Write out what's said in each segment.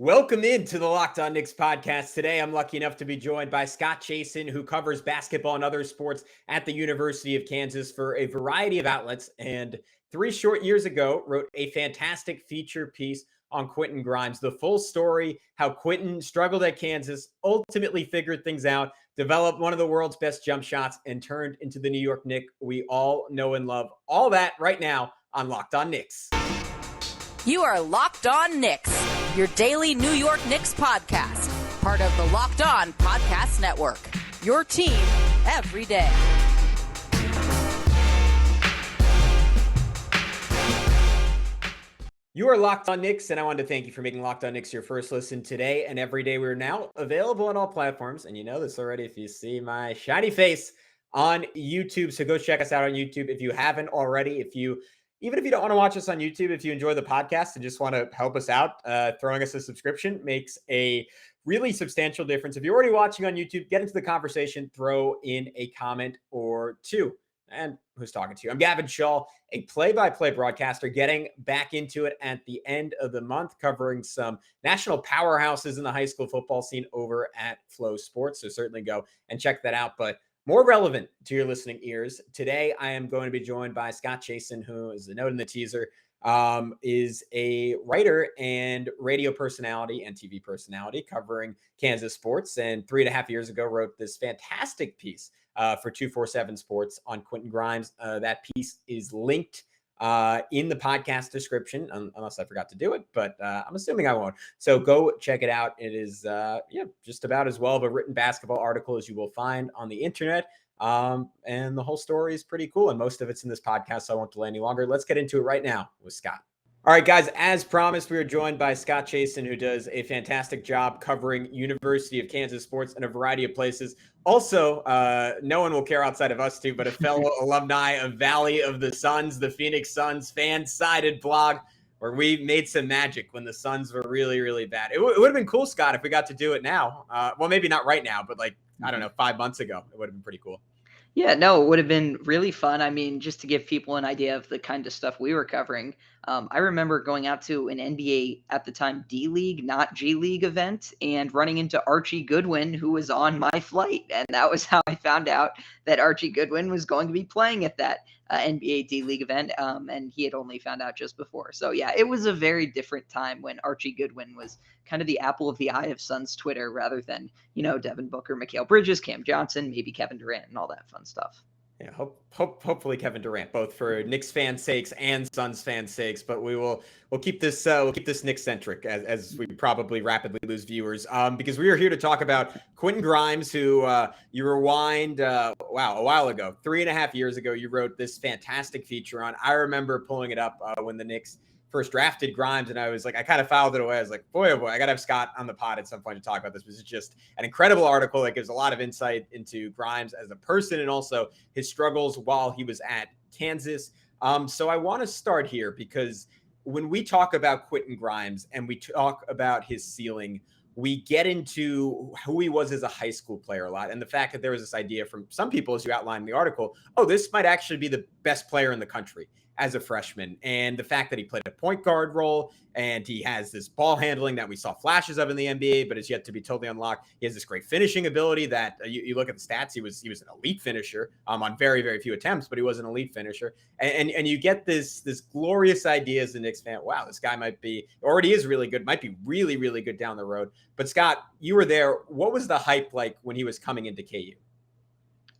Welcome into the Locked On Knicks podcast. Today, I'm lucky enough to be joined by Scott Chasen, who covers basketball and other sports at the University of Kansas for a variety of outlets. And 3 short years ago, wrote a fantastic feature piece on Quentin Grimes. The full story, how Quentin struggled at Kansas, ultimately figured things out, developed one of the world's best jump shots, and turned into the New York Knick we all know and love. All that right now on Locked On Knicks. You are Locked On Knicks, your daily New York Knicks podcast, part of the Locked On Podcast Network, your team every day. You are Locked On Knicks, and I wanted to thank you for making Locked On Knicks your first listen today and every day. We're now available on all platforms, and you know this already if you see my shiny face on YouTube. So go check us out on YouTube if you haven't already. Even if you don't want to watch us on YouTube, if you enjoy the podcast and just want to help us out, throwing us a subscription makes a really substantial difference. If you're already watching on YouTube, get into the conversation, throw in a comment or two. And who's talking to you? I'm Gavin Shaw, a play-by-play broadcaster, getting back into it at the end of the month, covering some national powerhouses in the high school football scene over at Flow Sports. So certainly go and check that out. But more relevant to your listening ears, today I am going to be joined by Scott Chasen, who is a note in the teaser, is a writer and radio personality and TV personality covering Kansas sports. And 3.5 years ago, wrote this fantastic piece for 247 Sports on Quentin Grimes. That piece is linked in the podcast description, unless I forgot to do it, but I'm assuming I won't. So go check it out. It is just about as well of a written basketball article as you will find on the internet. And the whole story is pretty cool. And most of it's in this podcast, so I won't delay any longer. Let's get into it right now with Scott. All right, guys, as promised, we are joined by Scott Chasen, who does a fantastic job covering University of Kansas sports in a variety of places. Also, no one will care outside of us two, but a fellow alumni of Valley of the Suns, the Phoenix Suns fan-sided blog, where we made some magic when the Suns were really, really bad. It would have been cool, Scott, if we got to do it now. Well, maybe not right now, but 5 months ago, it would have been pretty cool. Yeah, no, it would have been really fun. I mean, just to give people an idea of the kind of stuff we were covering, I remember going out to an NBA at the time D-League, not G-League event, and running into Archie Goodwin, who was on my flight. And that was how I found out that Archie Goodwin was going to be playing at that NBA D-League event, and he had only found out just before. So, yeah, it was a very different time when Archie Goodwin was kind of the apple of the eye of Suns Twitter rather than, Devin Booker, Mikal Bridges, Cam Johnson, maybe Kevin Durant, and all that fun stuff. Yeah, hopefully Kevin Durant, both for Knicks fans' sakes and Suns fans' sakes. But we'll keep this Knicks centric as we probably rapidly lose viewers, because we are here to talk about Quentin Grimes, who you rewind a while ago, 3.5 years ago, you wrote this fantastic feature on. I remember pulling it up when the Knicks first drafted Grimes, and I was like, I kind of filed it away. I was like, boy, oh boy, I got to have Scott on the pod at some point to talk about this. This is just an incredible article that gives a lot of insight into Grimes as a person and also his struggles while he was at Kansas. So I want to start here because when we talk about Quentin Grimes and we talk about his ceiling, we get into who he was as a high school player a lot. And the fact that there was this idea from some people, as you outlined in the article, oh, this might actually be the best player in the country as a freshman. And the fact that he played a point guard role and he has this ball handling that we saw flashes of in the NBA, but is yet to be totally unlocked. He has this great finishing ability that you look at the stats. He was an elite finisher on very, very few attempts, but he was an elite finisher. And you get this glorious idea as a Knicks fan. Wow, this guy already is really good, might be really, really good down the road. But Scott, you were there. What was the hype like when he was coming into KU?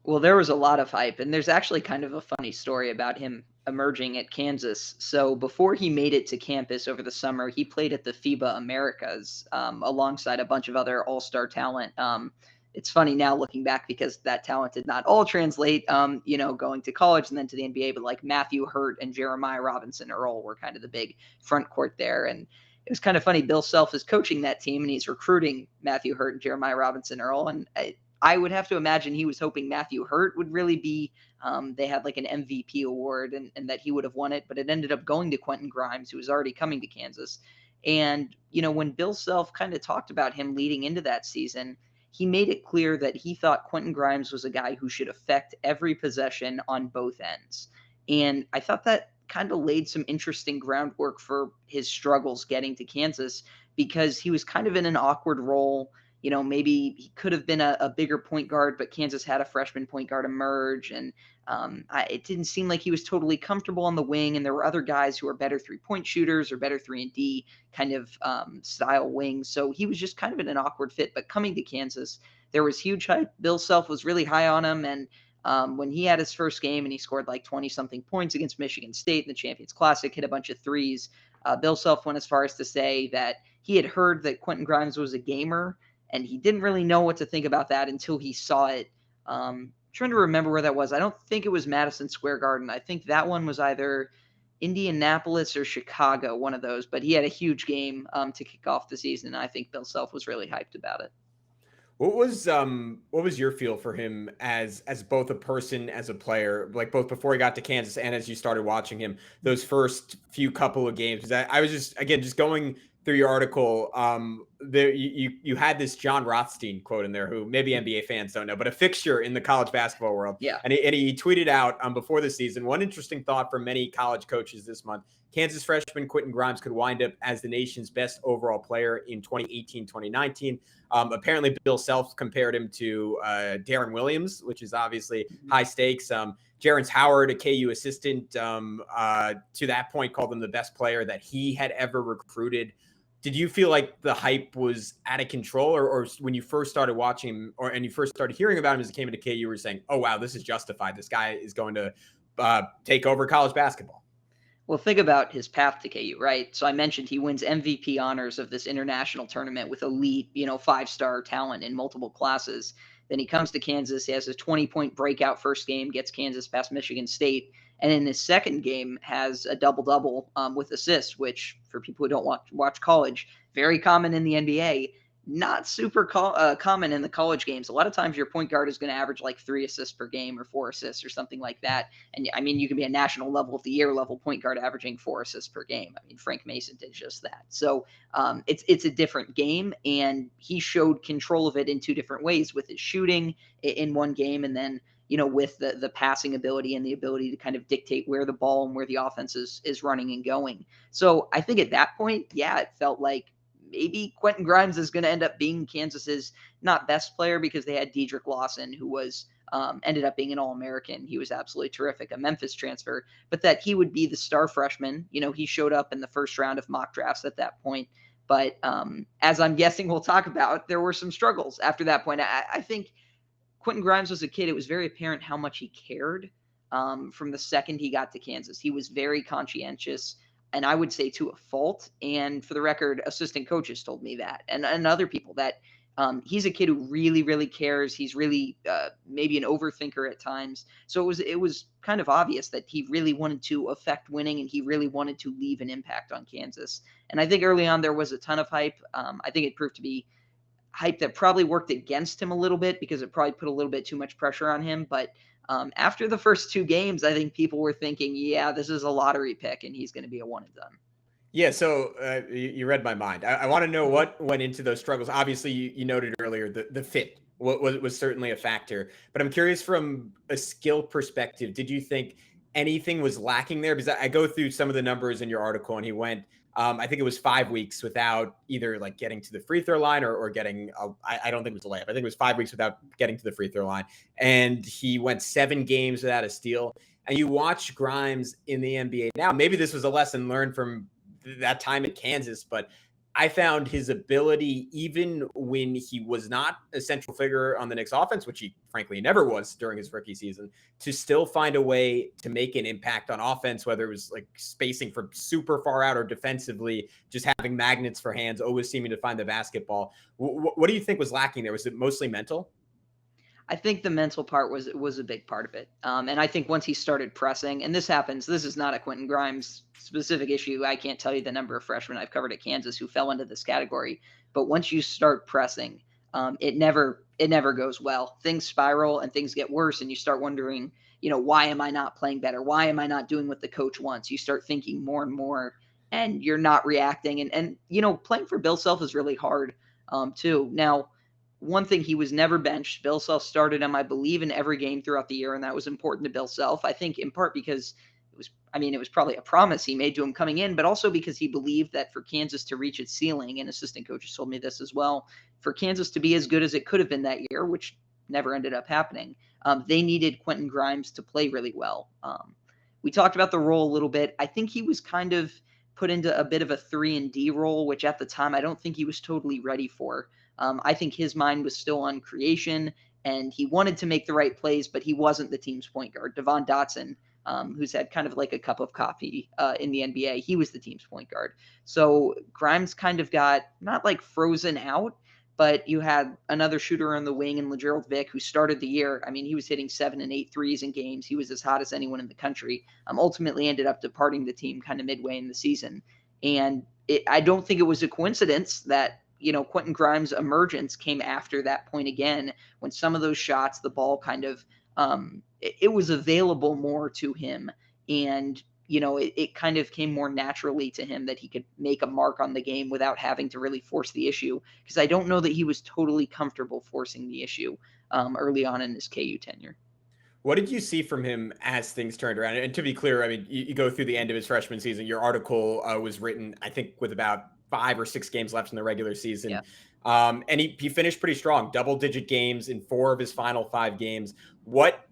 Well, there was a lot of hype, and there's actually kind of a funny story about him emerging at Kansas. So before he made it to campus over the summer, he played at the FIBA Americas alongside a bunch of other all-star talent. It's funny now looking back because that talent did not all translate, going to college and then to the NBA, but like Matthew Hurt and Jeremiah Robinson Earl were kind of the big front court there. And it was kind of funny. Bill Self is coaching that team and he's recruiting Matthew Hurt and Jeremiah Robinson Earl. And I would have to imagine he was hoping Matthew Hurt would really be, they had like an MVP award and that he would have won it, but it ended up going to Quentin Grimes, who was already coming to Kansas. And, when Bill Self kind of talked about him leading into that season, he made it clear that he thought Quentin Grimes was a guy who should affect every possession on both ends. And I thought that kind of laid some interesting groundwork for his struggles getting to Kansas, because he was kind of in an awkward role. Maybe he could have been a bigger point guard, but Kansas had a freshman point guard emerge, and it didn't seem like he was totally comfortable on the wing. And there were other guys who are better 3-point shooters or better 3-and-D kind of style wings. So he was just kind of in an awkward fit. But coming to Kansas, there was huge hype. Bill Self was really high on him, and when he had his first game and he scored like 20-something points against Michigan State in the Champions Classic, hit a bunch of threes, Bill Self went as far as to say that he had heard that Quentin Grimes was a gamer, and he didn't really know what to think about that until he saw it. Trying to remember where that was. I don't think it was Madison Square Garden. I think that one was either Indianapolis or Chicago, one of those. But he had a huge game to kick off the season, and I think Bill Self was really hyped about it. What was your feel for him as both a person, as a player, like both before he got to Kansas and as you started watching him those first few couple of games? I was just going through your article. There you had this John Rothstein quote in there, who maybe NBA fans don't know, but a fixture in the college basketball world. Yeah. And he tweeted out before the season, one interesting thought for many college coaches this month: Kansas freshman Quentin Grimes could wind up as the nation's best overall player in 2018-2019. Apparently, Bill Self compared him to Darren Williams, which is obviously high stakes. Jarence Howard, a KU assistant, to that point, called him the best player that he had ever recruited. Did you feel like the hype was out of control, or when you first started watching him, and you first started hearing about him as he came into KU, you were saying, "Oh wow, this is justified. This guy is going to take over college basketball"? Well, think about his path to KU, right? So I mentioned he wins MVP honors of this international tournament with elite, 5-star talent in multiple classes. Then he comes to Kansas. He has a 20-point breakout first game, gets Kansas past Michigan State. And in his second game has a double-double with assists, which for people who don't watch college, very common in the NBA. Not super common in the college games. A lot of times your point guard is going to average like 3 assists per game or 4 assists or something like that. And I mean, you can be a national level of the year level point guard averaging 4 assists per game. I mean, Frank Mason did just that. So it's a different game, and he showed control of it in 2 different ways, with his shooting in one game, and then with the passing ability and the ability to kind of dictate where the ball and where the offense is running and going. So I think at that point, yeah, it felt like maybe Quentin Grimes is going to end up being Kansas's not best player, because they had Dedrick Lawson, who was ended up being an All-American. He was absolutely terrific, a Memphis transfer, but that he would be the star freshman. He showed up in the first round of mock drafts at that point. But as I'm guessing we'll talk about, there were some struggles after that point. I think Quentin Grimes was a kid. It was very apparent how much he cared from the second he got to Kansas. He was very conscientious, and I would say to a fault. And for the record, assistant coaches told me that, and other people, that he's a kid who really, really cares. He's really maybe an overthinker at times. So it was kind of obvious that he really wanted to affect winning, and he really wanted to leave an impact on Kansas. And I think early on there was a ton of hype. I think it proved to be hype that probably worked against him a little bit, because it probably put a little bit too much pressure on him. But after the first 2 games, I think people were thinking, yeah, this is a lottery pick, and he's going to be a one and done. Yeah, so you read my mind. I want to know what went into those struggles. Obviously, you noted earlier the fit was certainly a factor. But I'm curious, from a skill perspective, did you think anything was lacking there? Because I go through some of the numbers in your article, and he went, I think it was 5 weeks without either like getting to the free throw line or getting, I don't think it was a layup. I think it was 5 weeks without getting to the free throw line. And he went 7 games without a steal. And you watch Grimes in the NBA now. Maybe this was a lesson learned from that time at Kansas, but I found his ability, even when he was not a central figure on the Knicks offense, which he frankly never was during his rookie season, to still find a way to make an impact on offense, whether it was like spacing from super far out or defensively, just having magnets for hands, always seeming to find the basketball. What do you think was lacking there? Was it mostly mental? I think the mental part was a big part of it. And I think once he started pressing, and this is not a Quentin Grimes specific issue. I can't tell you the number of freshmen I've covered at Kansas who fell into this category. But once you start pressing, it never goes well. Things spiral and things get worse, and you start wondering, why am I not playing better? Why am I not doing what the coach wants? You start thinking more and more, and you're not reacting. And playing for Bill Self is really hard too. Now, one thing, he was never benched. Bill Self started him, I believe, in every game throughout the year, and that was important to Bill Self. I think in part because it was probably a promise he made to him coming in, but also because he believed that for Kansas to reach its ceiling, and assistant coaches told me this as well, for Kansas to be as good as it could have been that year, which never ended up happening, they needed Quentin Grimes to play really well. We talked about the role a little bit. I think he was kind of put into a bit of a 3-and-D role, which at the time I don't think he was totally ready for. I think his mind was still on creation, and he wanted to make the right plays, but he wasn't the team's point guard. Devon Dotson, who's had kind of like a cup of coffee in the NBA, he was the team's point guard. So Grimes kind of got not like frozen out, but you had another shooter on the wing in LaGerald Vick, who started the year. I mean, he was hitting 7 and 8 threes in games. He was as hot as anyone in the country. Ultimately ended up departing the team kind of midway in the season. And I don't think it was a coincidence that, Quentin Grimes' emergence came after that point again, when some of those shots, the ball kind of, it was available more to him. And it kind of came more naturally to him that he could make a mark on the game without having to really force the issue, because I don't know that he was totally comfortable forcing the issue early on in his KU tenure. What did you see from him as things turned around? And to be clear, I mean, you go through the end of his freshman season. Your article was written, I think, with about 5 or 6 games left in the regular season. Yeah. And he finished pretty strong, double-digit games in 4 of his final 5 games. What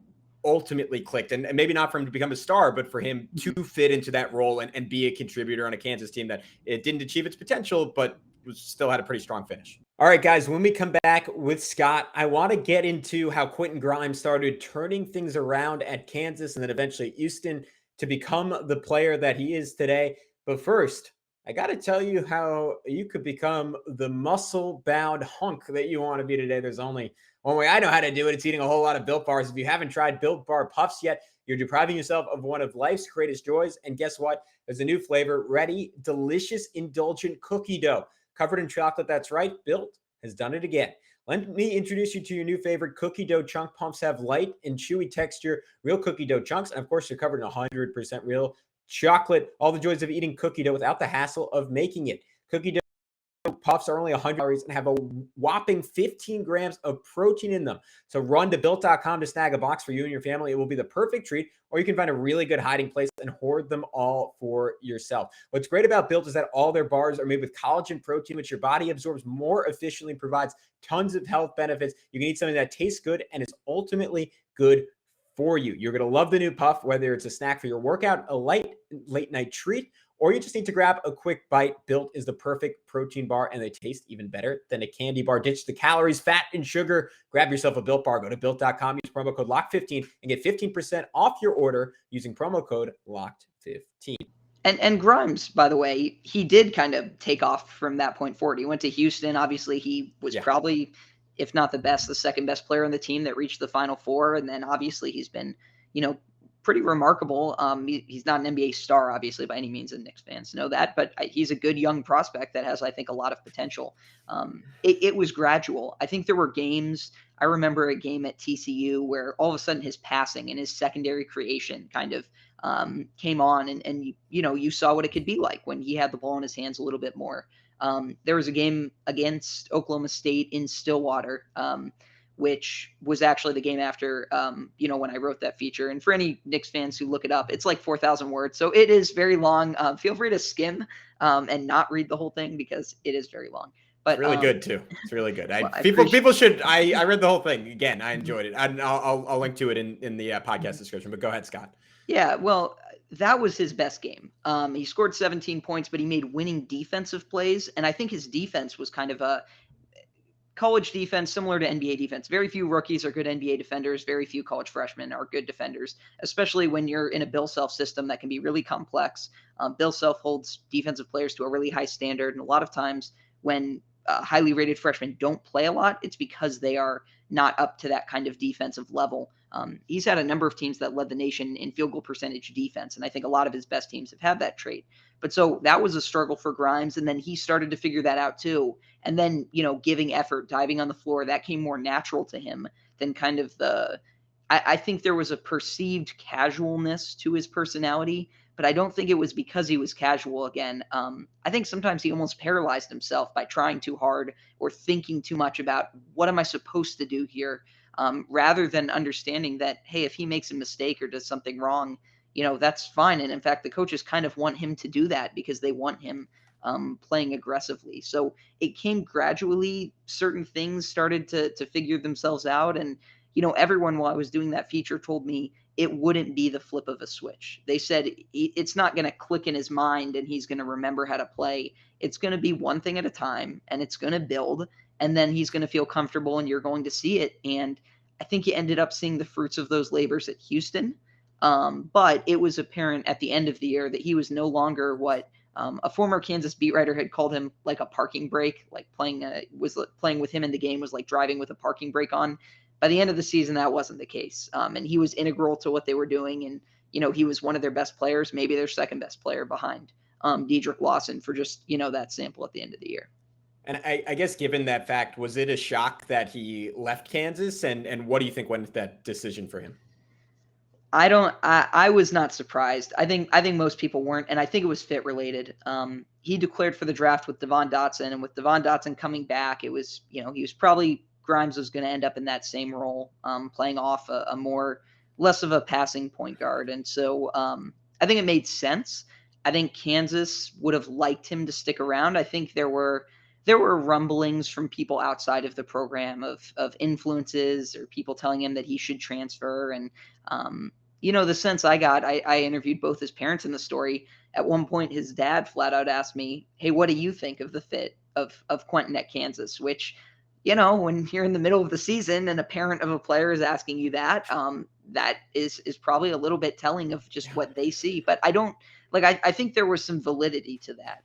ultimately clicked, and maybe not for him to become a star, but for him to fit into that role and be a contributor on a Kansas team that it didn't achieve its potential, but still had a pretty strong finish? All right, guys, when we come back with Scott, I want to get into how Quentin Grimes started turning things around at Kansas and then eventually Houston to become the player that he is today. But first, I got to tell you how you could become the muscle-bound hunk that you want to be today. There's only one way I know how to do it. It's eating a whole lot of Built Bars. If you haven't tried Built Bar Puffs yet, you're depriving yourself of one of life's greatest joys. And guess what? There's a new flavor, ready, delicious, indulgent cookie dough. Covered in chocolate, that's right. Built has done it again. Let me introduce you to your new favorite cookie dough chunk. Pumps have light and chewy texture, real cookie dough chunks. And of course, they're covered in 100% real chocolate. All the joys of eating cookie dough without the hassle of making it. Cookie dough puffs are only 100 calories and have a whopping 15 grams of protein in them. So run to Built.com to snag a box for you and your family. It will be the perfect treat, or you can find a really good hiding place and hoard them all for yourself. What's great about Built is that all their bars are made with collagen protein, which your body absorbs more efficiently and provides tons of health benefits. You can eat something that tastes good and is ultimately good for you. You're going to love the new puff, whether it's a snack for your workout, a light late night treat, or you just need to grab a quick bite. Built is the perfect protein bar, and they taste even better than a candy bar. Ditch the calories, fat, and sugar. Grab yourself a Built bar. Go to Built.com, use promo code LOCKED15, and get 15% off your order using promo code LOCKED15. And Grimes, by the way, he did kind of take off from that point forward. He went to Houston. Obviously, he was probably, if not the best, the second best player on the team that reached the Final Four. And then obviously he's been, pretty remarkable. He's not an NBA star, obviously, by any means, and Knicks fans know that, but he's a good young prospect that has, I think, a lot of potential. It was gradual. I think there were games. I remember a game at TCU where all of a sudden his passing and his secondary creation kind of came on, and you saw what it could be like when he had the ball in his hands a little bit more. There was a game against Oklahoma State in Stillwater, which was actually the game after, when I wrote that feature. And for any Knicks fans who look it up, it's like 4,000 words. So it is very long. Feel free to skim and not read the whole thing because it is very long. But it's really good too. It's really good. Well, people should. I read the whole thing again. I enjoyed it. I'll link to it in the podcast description. But go ahead, Scott. Yeah, well, that was his best game. He scored 17 points, but he made winning defensive plays, and I think his defense was kind of a college defense similar to NBA defense. Very few rookies are good NBA defenders. Very few college freshmen are good defenders, especially when you're in a Bill Self system that can be really complex. Bill Self holds defensive players to a really high standard, and a lot of times when highly rated freshmen don't play a lot, it's because they are not up to that kind of defensive level. He's had a number of teams that led the nation in field goal percentage defense, and I think a lot of his best teams have had that trait. But so that was a struggle for Grimes, and then he started to figure that out too. And then, giving effort, diving on the floor, that came more natural to him than kind of I think there was a perceived casualness to his personality, but I don't think it was because he was casual again. I think sometimes he almost paralyzed himself by trying too hard or thinking too much about what am I supposed to do here, rather than understanding that, hey, if he makes a mistake or does something wrong, that's fine. And in fact, the coaches kind of want him to do that because they want him playing aggressively. So it came gradually. Certain things started to figure themselves out. And, everyone while I was doing that feature told me it wouldn't be the flip of a switch. They said it's not going to click in his mind and he's going to remember how to play. It's going to be one thing at a time, and it's going to build, and then he's going to feel comfortable and you're going to see it. And I think he ended up seeing the fruits of those labors at Houston. But it was apparent at the end of the year that he was no longer what a former Kansas beat writer had called him, like a parking brake, like playing with him in the game was like driving with a parking brake on. By the end of the season, that wasn't the case. And he was integral to what they were doing. And, he was one of their best players, maybe their second best player behind Dedrick Lawson for just, that sample at the end of the year. And I guess given that fact, was it a shock that he left Kansas? And what do you think went into that decision for him? I was not surprised. I think most people weren't, and I think it was fit related. He declared for the draft with Devon Dotson, and with Devon Dotson coming back, it was, he was probably Grimes was going to end up in that same role, playing off a less of a passing point guard. And so I think it made sense. I think Kansas would have liked him to stick around. I think there were rumblings from people outside of the program of influences or people telling him that he should transfer. And, the sense I got, I interviewed both his parents in the story. At one point, his dad flat out asked me, "Hey, what do you think of the fit of Quentin at Kansas?" Which, when you're in the middle of the season and a parent of a player is asking you that, that is probably a little bit telling of just what they see. But I think there was some validity to that.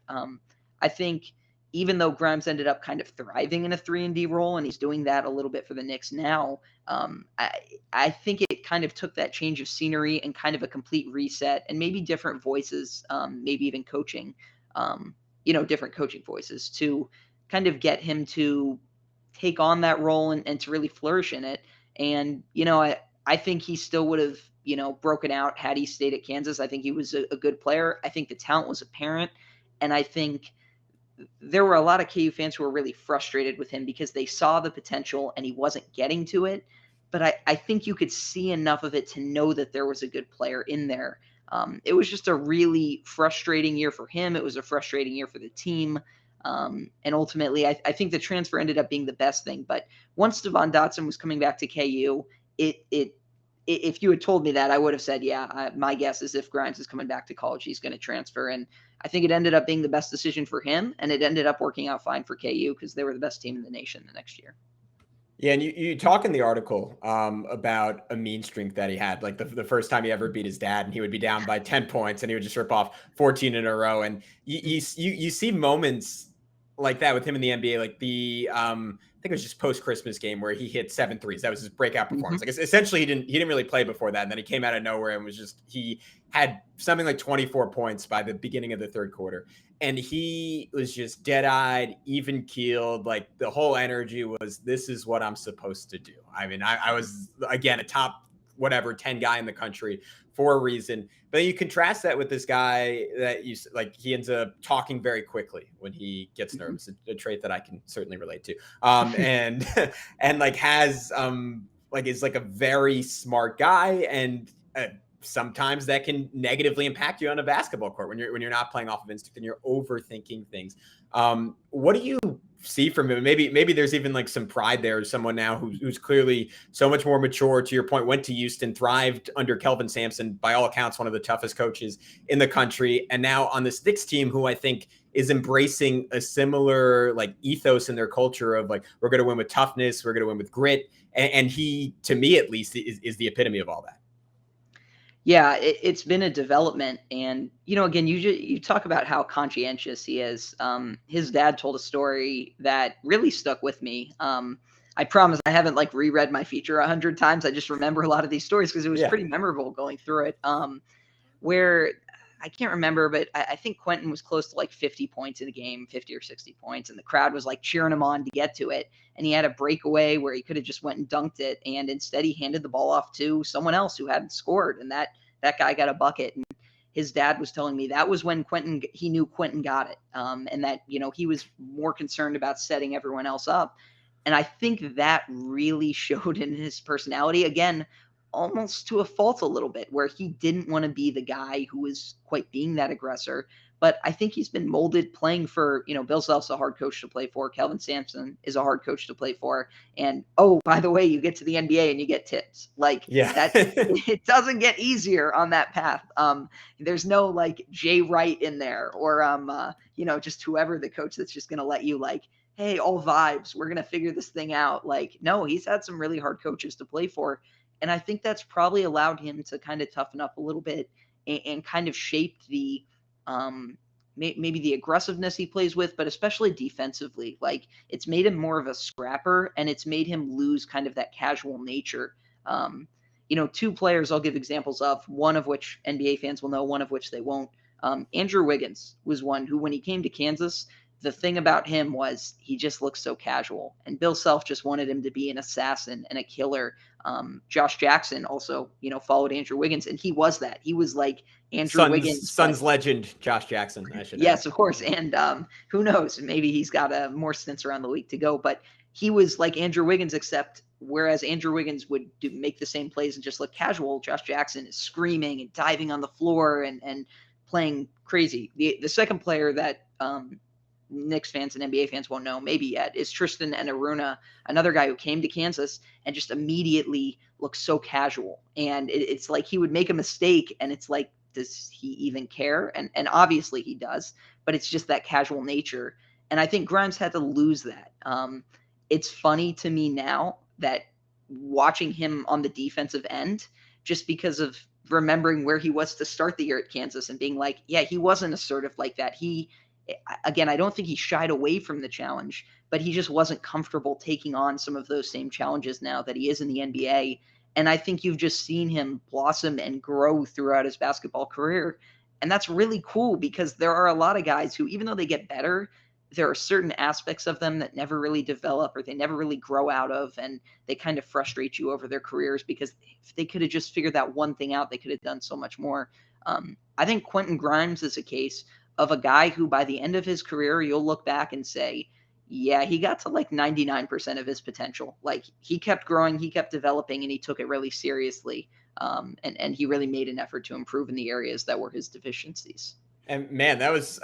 I think even though Grimes ended up kind of thriving in a 3-and-D role, and he's doing that a little bit for the Knicks now, I think it kind of took that change of scenery and kind of a complete reset, and maybe different voices, maybe even coaching, different coaching voices to kind of get him to take on that role and to really flourish in it. And, I think he still would have, broken out had he stayed at Kansas. I think he was a good player. I think the talent was apparent. And I think there were a lot of KU fans who were really frustrated with him because they saw the potential and he wasn't getting to it. But I think you could see enough of it to know that there was a good player in there. It was just a really frustrating year for him. It was a frustrating year for the team. And ultimately, I think the transfer ended up being the best thing. But once Devon Dotson was coming back to KU, if you had told me that, I would have said, yeah, my guess is if Grimes is coming back to college, he's going to transfer. And I think it ended up being the best decision for him, and it ended up working out fine for KU because they were the best team in the nation the next year. Yeah, and you talk in the article about a mean streak that he had, like the first time he ever beat his dad, and he would be down by 10 points, and he would just rip off 14 in a row. And you see moments like that with him in the NBA, like I think it was just post-Christmas game where he hit 7 threes. That was his breakout performance. Mm-hmm. Like essentially he didn't really play before that. And then he came out of nowhere and he had something like 24 points by the beginning of the third quarter. And he was just dead-eyed, even-keeled. Like the whole energy was, this is what I'm supposed to do. I mean, I was, again, a top 10 guy in the country for a reason. But you contrast that with this guy that he ends up talking very quickly when he gets nervous, a trait that I can certainly relate to. And has is like a very smart guy, and sometimes that can negatively impact you on a basketball court when you're not playing off of instinct and you're overthinking things. What do you see from him? Maybe there's even like some pride there. Someone now who's clearly so much more mature. To your point, went to Houston, thrived under Kelvin Sampson, by all accounts, one of the toughest coaches in the country, and now on this Knicks team, who I think is embracing a similar like ethos in their culture of like, we're going to win with toughness, we're going to win with grit, and he, to me at least, is the epitome of all that. Yeah, it's been a development. And, again, you talk about how conscientious he is. His dad told a story that really stuck with me. I promise I haven't reread my feature 100 times. I just remember a lot of these stories because it was pretty memorable going through it. Where I can't remember, but I think Quentin was close to 50 points in the game, 50 or 60 points. And the crowd was cheering him on to get to it. And he had a breakaway where he could have just went and dunked it. And instead he handed the ball off to someone else who hadn't scored. And that guy got a bucket. And his dad was telling me that was when he knew Quentin got it. And that, he was more concerned about setting everyone else up. And I think that really showed in his personality. Again, almost to a fault a little bit, where he didn't want to be the guy who was quite being that aggressor. But I think he's been molded playing for, Bill Self's a hard coach to play for. Kelvin Sampson is a hard coach to play for. And, oh, by the way, you get to the NBA and you get tips. Like, Yeah. that, it doesn't get easier on that path. There's no, like, Jay Wright in there or, just whoever the coach that's just going to let you, like, hey, all vibes, we're going to figure this thing out. Like, no, he's had some really hard coaches to play for. And I think that's probably allowed him to kind of toughen up a little bit and kind of shaped the maybe the aggressiveness he plays with, but especially defensively. Like, it's made him more of a scrapper, and it's made him lose kind of that casual nature. Two players I'll give examples of, one of which NBA fans will know, one of which they won't. Andrew Wiggins was one who, when he came to Kansas, the thing about him was he just looked so casual, and Bill Self just wanted him to be an assassin and a killer. Josh Jackson also, followed Andrew Wiggins, and he was that. He was like Andrew Wiggins. Suns legend, Josh Jackson, I should Yes, of course. And who knows? Maybe he's got more stints around the league to go, but he was like Andrew Wiggins, except whereas Andrew Wiggins would make the same plays and just look casual, Josh Jackson is screaming and diving on the floor and playing crazy. The second player that Knicks fans and NBA fans won't know maybe yet is Tristan Enaruna, another guy who came to Kansas and just immediately looks so casual. And it's like he would make a mistake and it's like, does he even care? And obviously he does, but it's just that casual nature. And I think Grimes had to lose that. It's funny to me now that watching him on the defensive end, just because of remembering where he was to start the year at Kansas and being like, yeah, he wasn't assertive like that. Again, I don't think he shied away from the challenge, but he just wasn't comfortable taking on some of those same challenges now that he is in the NBA. And I think you've just seen him blossom and grow throughout his basketball career. And that's really cool because there are a lot of guys who, even though they get better, there are certain aspects of them that never really develop or they never really grow out of. And they kind of frustrate you over their careers because if they could have just figured that one thing out, they could have done so much more. I think Quentin Grimes is a case of a guy who by the end of his career, you'll look back and say, yeah, he got to like 99% of his potential. Like he kept growing, he kept developing, and he took it really seriously. And he really made an effort to improve in the areas that were his deficiencies. And man,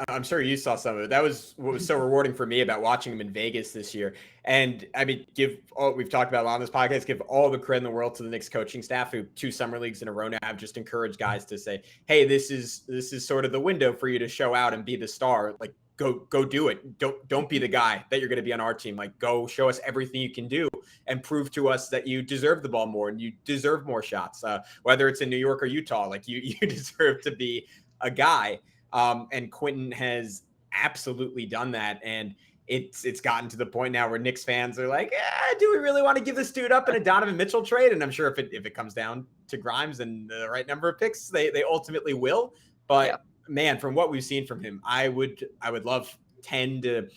I'm sure you saw some of it. That was what was so rewarding for me about watching him in Vegas this year. And I mean, we've talked about a lot on this podcast, give all the credit in the world to the Knicks coaching staff who 2 summer leagues in a row now have just encouraged guys to say, hey, this is sort of the window for you to show out and be the star. Like, go do it. Don't be the guy that you're going to be on our team. Like, go show us everything you can do and prove to us that you deserve the ball more and you deserve more shots. Whether it's in New York or Utah, like you deserve to be a guy. And Quentin has absolutely done that. And it's gotten to the point now where Knicks fans are like, do we really want to give this dude up in a Donovan Mitchell trade? And I'm sure if it comes down to Grimes and the right number of picks, they ultimately will. But yeah. Man, from what we've seen from him, I would love 10 to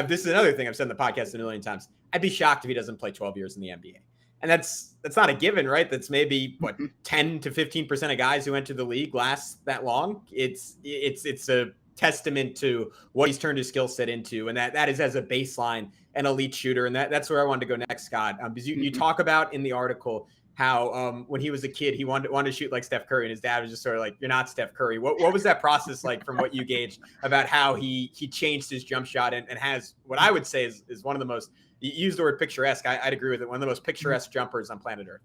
this is another thing I've said in the podcast a million times. I'd be shocked if he doesn't play 12 years in the NBA. And that's not a given, right? That's maybe 10 to 15% of guys who enter the league last that long. It's a testament to what he's turned his skill set into. And that is as a baseline, an elite shooter. And that's where I wanted to go next, Scott. Because you talk about in the article how when he was a kid, he wanted to shoot like Steph Curry, and his dad was just sort of like, you're not Steph Curry. What was that process like from what you gauged about how he changed his jump shot and has what I would say is one of the most, you used the word picturesque. I'd agree with it. One of the most picturesque jumpers on planet Earth.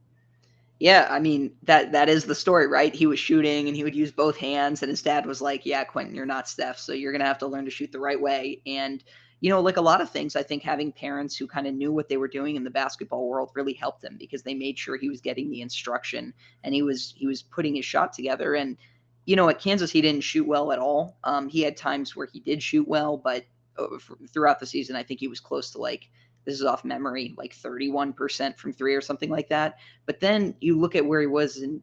Yeah, I mean, that is the story, right? He was shooting and he would use both hands, and his dad was like, yeah, Quentin, you're not Steph, so you're going to have to learn to shoot the right way. And, like a lot of things, I think having parents who kind of knew what they were doing in the basketball world really helped him because they made sure he was getting the instruction and he was putting his shot together. And, at Kansas, he didn't shoot well at all. He had times where he did shoot well, but throughout the season, I think he was close to this is off memory, like 31% from 3 or something like that. But then you look at where he was and,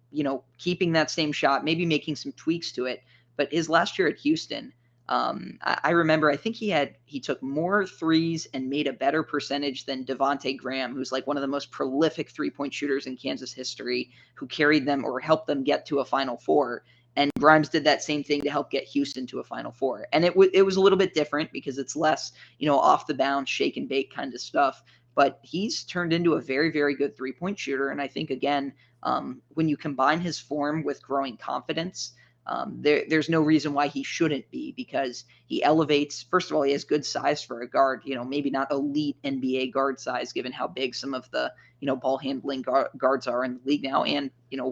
keeping that same shot, maybe making some tweaks to it. But his last year at Houston, I remember, I think he took more threes and made a better percentage than Devontae Graham, who's like one of the most prolific 3-point shooters in Kansas history, who carried them or helped them get to a Final Four. And Grimes did that same thing to help get Houston to a Final Four. And it was a little bit different because it's less, off the bounce, shake and bake kind of stuff. But he's turned into a very, very good 3-point shooter. And I think, again, When you combine his form with growing confidence, there's no reason why he shouldn't be, because he elevates. First of all, he has good size for a guard. Maybe not elite NBA guard size, given how big some of the ball handling guards are in the league now, and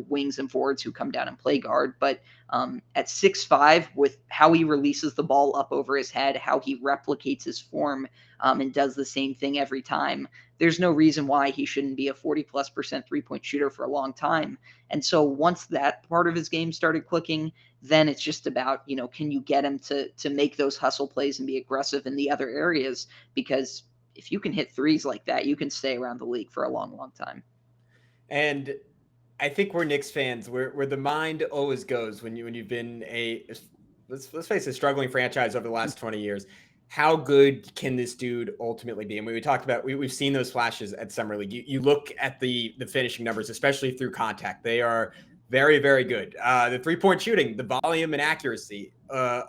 wings and forwards who come down and play guard. But at 6'5", with how he releases the ball up over his head, how he replicates his form, and does the same thing every time, there's no reason why he shouldn't be a 40+% 3-point shooter for a long time. And so once that part of his game started clicking, then it's just about, can you get him to make those hustle plays and be aggressive in the other areas? Because if you can hit threes like that, you can stay around the league for a long, long time. And I think we're Knicks fans, where the mind always goes when you've been let's face it, struggling franchise over the last 20 years. How good can this dude ultimately be? And we talked about, we've seen those flashes at Summer League. You look at the finishing numbers, especially through contact. They are very, very good. The 3-point shooting, the volume and accuracy,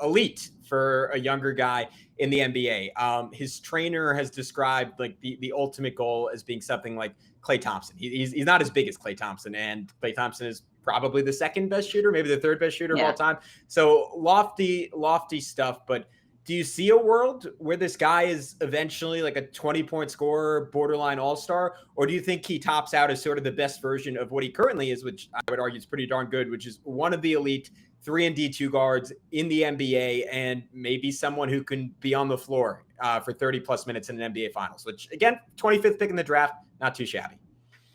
elite for a younger guy in the NBA. His trainer has described like the ultimate goal as being something like Klay Thompson. He's not as big as Klay Thompson, and Klay Thompson is probably the second best shooter, maybe the third best shooter of all time. So lofty stuff. But do you see a world where this guy is eventually like a 20-point scorer, borderline all-star? Or do you think he tops out as sort of the best version of what he currently is, which I would argue is pretty darn good, which is one of the elite 3-and-D2 guards in the NBA, and maybe someone who can be on the floor for 30-plus minutes in an NBA Finals, which, again, 25th pick in the draft, not too shabby.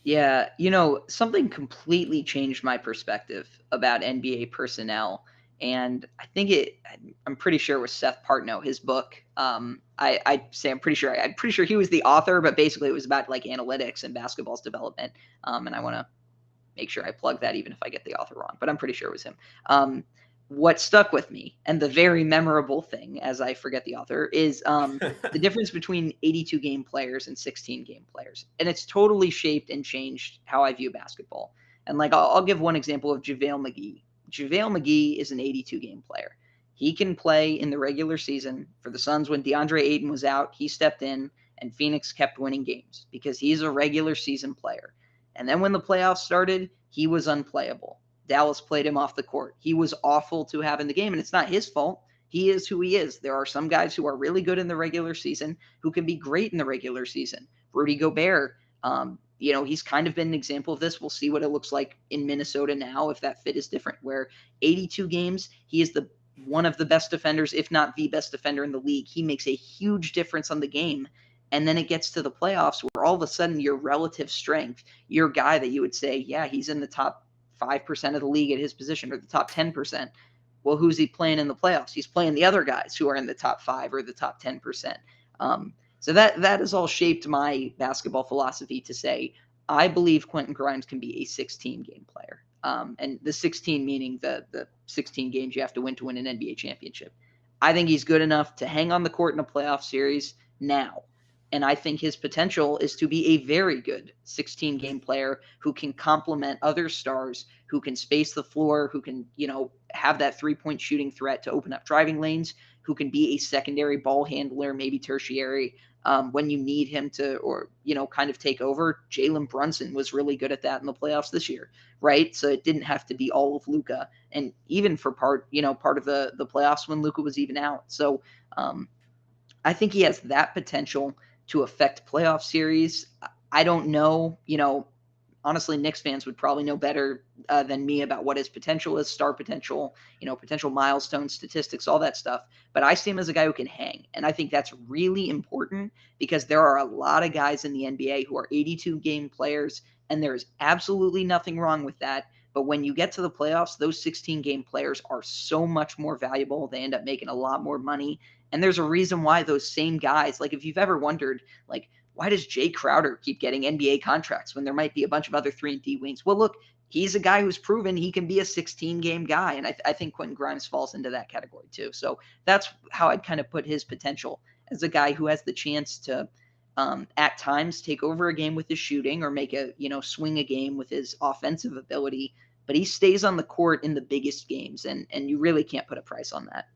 Yeah, something completely changed my perspective about NBA personnel. And I'm pretty sure it was Seth Partnow, his book. I'm pretty sure he was the author, but basically it was about like analytics and basketball's development. And I want to make sure I plug that even if I get the author wrong, but I'm pretty sure it was him. What stuck with me, and the very memorable thing, as I forget the author, is the difference between 82 game players and 16 game players. And it's totally shaped and changed how I view basketball. And like, I'll give one example of JaVale McGee. JaVale McGee is an 82 game player. He can play in the regular season for the Suns. When DeAndre Ayton was out, he stepped in and Phoenix kept winning games because he's a regular season player. And then when the playoffs started, he was unplayable. Dallas played him off the court. He was awful to have in the game, and it's not his fault. He is who he is. There are some guys who are really good in the regular season who can be great in the regular season. Rudy Gobert, he's kind of been an example of this. We'll see what it looks like in Minnesota now if that fit is different, where 82 games, he is one of the best defenders, if not the best defender in the league. He makes a huge difference on the game. And then it gets to the playoffs where all of a sudden your relative strength, your guy that you would say, yeah, he's in the top 5% of the league at his position, or the top 10%. Well, who's he playing in the playoffs? He's playing the other guys who are in the top 5 or the top 10%. So that has all shaped my basketball philosophy to say, I believe Quentin Grimes can be a 16-game player. And the 16 meaning the 16 games you have to win an NBA championship. I think he's good enough to hang on the court in a playoff series now. And I think his potential is to be a very good 16-game player who can complement other stars, who can space the floor, who can, have that 3-point shooting threat to open up driving lanes, who can be a secondary ball handler, maybe tertiary, when you need him to, or, kind of take over. Jalen Brunson was really good at that in the playoffs this year, right? So it didn't have to be all of Luka. And even for part of the playoffs when Luka was even out. So I think he has that potential to affect playoff series. I don't know, honestly, Knicks fans would probably know better than me about what his potential is, star potential, potential milestones, statistics, all that stuff. But I see him as a guy who can hang. And I think that's really important because there are a lot of guys in the NBA who are 82-game players, and there is absolutely nothing wrong with that. But when you get to the playoffs, those 16-game players are so much more valuable. They end up making a lot more money. And there's a reason why those same guys, like if you've ever wondered, like, why does Jay Crowder keep getting NBA contracts when there might be a bunch of other 3-and-D wings? Well, look, he's a guy who's proven he can be a 16-game guy. And I think Quentin Grimes falls into that category too. So that's how I'd kind of put his potential as a guy who has the chance to at times take over a game with his shooting or make swing a game with his offensive ability. But he stays on the court in the biggest games, and you really can't put a price on that.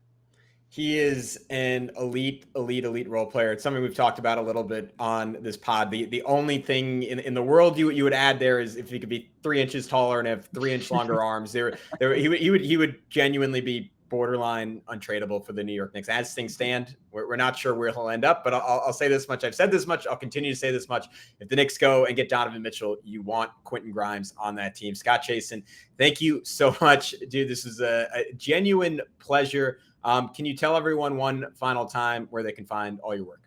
He is an elite role player. It's something we've talked about a little bit on this pod. The only thing in the world you would add there is if he could be 3 inches taller and have 3-inch longer arms. He would genuinely be borderline untradeable for the New York Knicks. As things stand, we're not sure where he'll end up, but I'll say this much. I've said this much. I'll continue to say this much. If the Knicks go and get Donovan Mitchell, you want Quentin Grimes on that team. Scott Chasen, thank you so much, dude. This is a genuine pleasure. Can you tell everyone one final time where they can find all your work?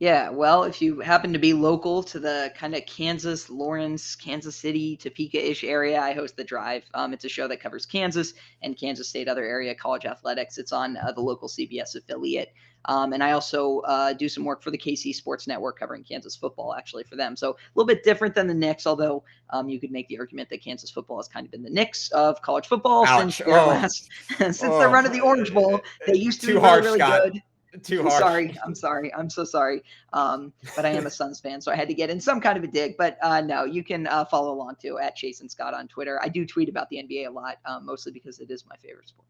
Yeah, well, if you happen to be local to the kind of Kansas, Lawrence, Kansas City, Topeka-ish area, I host The Drive. It's a show that covers Kansas and Kansas State, other area college athletics. It's on the local CBS affiliate. And I also do some work for the KC Sports Network covering Kansas football, actually, for them. So a little bit different than the Knicks, although you could make the argument that Kansas football has kind of been the Knicks of college football since their last, since their run of the Orange Bowl. They used to be really, really good. Too harsh. I'm sorry. I'm so sorry. But I am a Suns fan, so I had to get in some kind of a dig. But no, you can follow along too at Chasen Scott on Twitter. I do tweet about the NBA a lot, mostly because it is my favorite sport.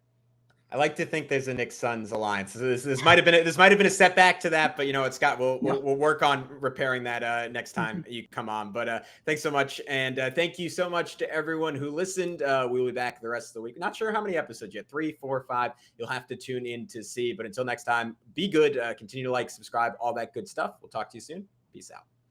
I like to think there's a Knicks Suns alliance. So this might have been a setback to that, but it's Scott. We'll work on repairing that next time you come on. But thanks so much, and thank you so much to everyone who listened. We will be back the rest of the week. Not sure how many episodes yet. 3, 4, 5. You'll have to tune in to see. But until next time, be good. Continue to like, subscribe, all that good stuff. We'll talk to you soon. Peace out.